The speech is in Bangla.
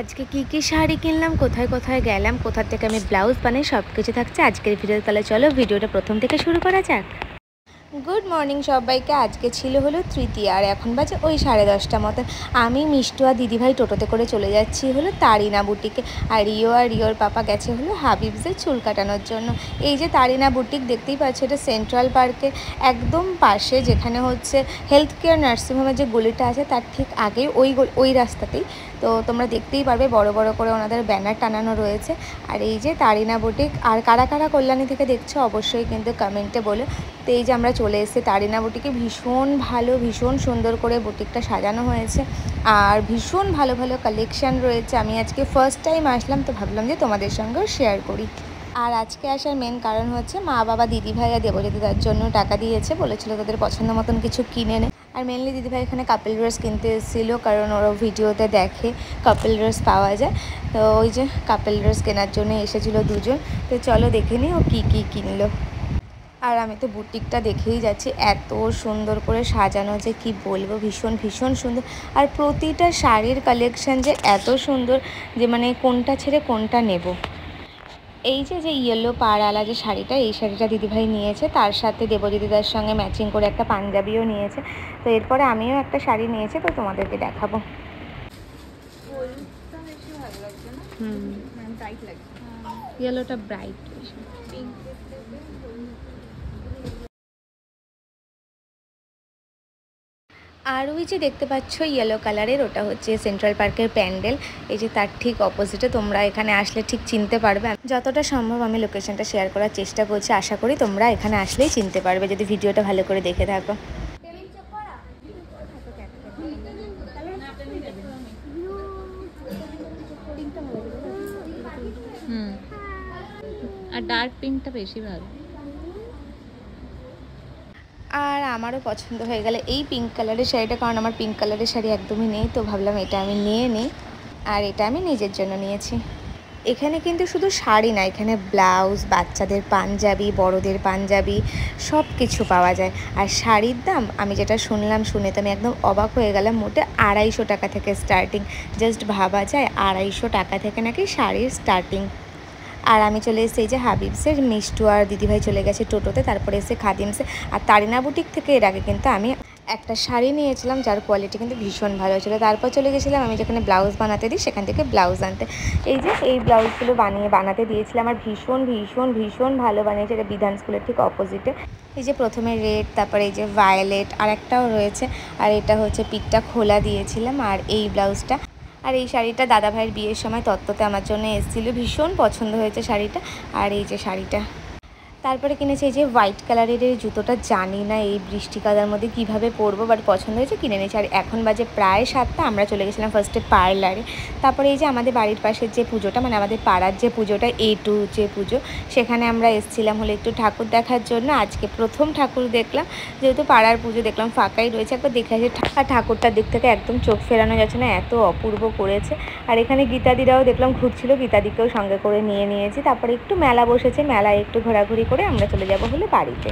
আজকে কি শাড়ি কিনলাম, কোথায় কোথায় গেলাম, কোথা থেকে আমি ব্লাউজ বানাই, সব কিছু থাকছে আজকের ভিডিও। তাহলে চলো ভিডিওটা প্রথম থেকে শুরু করা যাক। গুড মর্নিং সবাইকে। আজকে ছিল হলো তৃতীয়া আর এখন বাজে ওই 10:30 মতন। আমি মিষ্টু আর দিদিভাই টোটোতে করে চলে যাচ্ছি হলো তারিনা বুটিকে। আর রিওর পাপা গেছে হলো হাবিবসে চুল কাটানোর জন্য। এই যে তারিনা বুটিক দেখতেই পাচ্ছ, এটা সেন্ট্রাল পার্কের একদম পাশে, যেখানে হচ্ছে হেলথ কেয়ার নার্সিংহোমের যে গলিটা আছে তার ঠিক আগে ওই রাস্তাতেই। তো তোমরা দেখতেই পারবে বড় বড় করে ওনাদের ব্যানার টানানো রয়েছে। আর এই যে তারিনা বুটিক। আর কারা কারা কল্যাণী থেকে দেখছো অবশ্যই কিন্তু কমেন্টে বলো। তো এই যে আমরা চলে এসেছি তারিনা বুটিকে। ভীষণ ভালো, ভীষণ সুন্দর করে বুটিকটা সাজানো হয়েছে আর ভীষণ ভালো ভালো কালেকশান রয়েছে। আমি আজকে ফার্স্ট টাইম আসলাম, তো ভাবলাম যে তোমাদের সঙ্গেও শেয়ার করি। আর আজকে আসার মেন কারণ হচ্ছে মা বাবা দিদিভাই আর দেবজ্যোতিদার জন্য টাকা দিয়েছে, বলেছিল তাদের পছন্দ মতন কিছু কিনে নে। আর মেনলি দিদিভাই এখানে কাপল ড্রেস কিনতে এসেছিলো, কারণ ওরা ভিডিওতে দেখে কাপল ড্রেস পাওয়া যায়। তো ওই যে কাপল ড্রেস কেনার জন্য এসেছিলো দুজন। তো চলো দেখে নিই ও কী কী কিনলো। আর আমি তো বুটিকটা দেখেই যাচ্ছি, এত সুন্দর করে সাজানো যে কি বলবো, ভীষণ ভীষণ সুন্দর। আর প্রতিটা শাড়ির কালেকশান যে এত সুন্দর যে মানে কোনটা ছেড়ে কোনটা নেব। এই যে ইয়েলো পাড়ওয়ালা যে শাড়িটা, এই শাড়িটা দিদিভাই নিয়েছে, তার সাথে দেবদিদিদার সঙ্গে ম্যাচিং করে একটা পাঞ্জাবিও নিয়েছে। তো এরপরে আমিও একটা শাড়ি নিয়েছি, তো তোমাদেরকে দেখাবো। ইয়েলোটা ব্রাইট। আর ওই যে দেখতে পাচ্ছ ইয়েলো কালারের, ওটা হচ্ছে সেন্ট্রাল পার্কের প্যান্ডেল। এই যে তার ঠিক অপোজিটে, তোমরা এখানে আসলে ঠিক চিনতে পারবে। যতটা সম্ভব আমি লোকেশনটা শেয়ার করার চেষ্টা করছি, আশা করি তোমরা এখানে আসলেই চিনতে পারবে যদি ভিডিওটা ভালো করে দেখে থাকো। আর ডার্ক পিঙ্কটা বেশি ভালো। আর আমারও পছন্দ হয়ে গেল এই পিঙ্ক কালারের শাড়িটা, কারণ আমার পিঙ্ক কালারের শাড়ি একদমই নেই, তো ভাবলাম এটা আমি নিয়ে নিই। আর এটা আমি নিজের জন্য নিয়েছি। এখানে কিন্তু শুধু শাড়ি না, এখানে ব্লাউজ, বাচ্চাদের পাঞ্জাবি, বড়দের পাঞ্জাবি সব কিছু পাওয়া যায়। আর শাড়ির দাম আমি যেটা শুনলাম, শুনে তো আমি একদম অবাক হয়ে গেলাম। মোটে 250 টাকা থেকে স্টার্টিং। জাস্ট ভাবা যায় 250 টাকা থেকে নাকি শাড়ির স্টার্টিং। আর আমি চলে এসেছি এই যে হাবিবসের। মিষ্টু আর দিদিভাই চলে গেছে টোটোতে, তারপরে এসে খাদিমসে। আর তারিনা বুটিক থেকে এর আগে কিন্তু আমি একটা শাড়ি নিয়েছিলাম, যার কোয়ালিটি কিন্তু ভীষণ ভালো ছিল। তারপর চলে গেছিলাম আমি যেখানে ব্লাউজ বানাতে দিই, সেখান থেকে ব্লাউজ আনতে। এই যে এই ব্লাউজগুলো বানাতে দিয়েছিলাম, আর ভীষণ ভীষণ ভীষণ ভালো বানিয়েছে। এটা বিধান স্কুলের ঠিক অপোজিটে। এই যে প্রথমে রেড, তারপরে এই যে ভায়োলেট, আর একটাও রয়েছে। আর এটা হচ্ছে পিঠটা খোলা দিয়েছিলাম। আর এই ব্লাউজটা আর এই শাড়িটা দাদাভাইয়ের বিয়ের সময় তত্ত্বতে আমার জন্য এসেছিলো, ভীষণ পছন্দ হয়েছে শাড়িটা। আর এই যে শাড়িটা তারপরে কিনেছি এই যে হোয়াইট কালারের এই জুতোটা, জানি না এই বৃষ্টি কাদার মধ্যে কীভাবে পরবো, বাট পছন্দ হয়েছে, কিনে নিয়েছি। আর এখন বাজে প্রায় 7টা। আমরা চলে গেছিলাম ফার্স্টে পার্লারে। তারপরে এই যে আমাদের বাড়ির পাশের যে পুজোটা, মানে আমাদের পাড়ার যে পুজোটা, A2 যে পুজো, সেখানে আমরা এসেছিলাম হলো একটু ঠাকুর দেখার জন্য। আজকে প্রথম ঠাকুর দেখলাম, যেহেতু পাড়ার পুজো দেখলাম ফাঁকাই রয়েছে, একবার দেখে আসি। আর ঠাকুরটার দিক থেকে একদম চোখ ফেরানো যাচ্ছে না, এত অপূর্ব করেছে। আর এখানে গীতাদিরাও দেখলাম ঘুরছিল, গীতাদিকেও সঙ্গে করে নিয়েছি। তারপরে একটু মেলা বসেছে, মেলায় একটু ঘোরাঘুরি করে আমরা চলে যাব হলো বাড়িতে।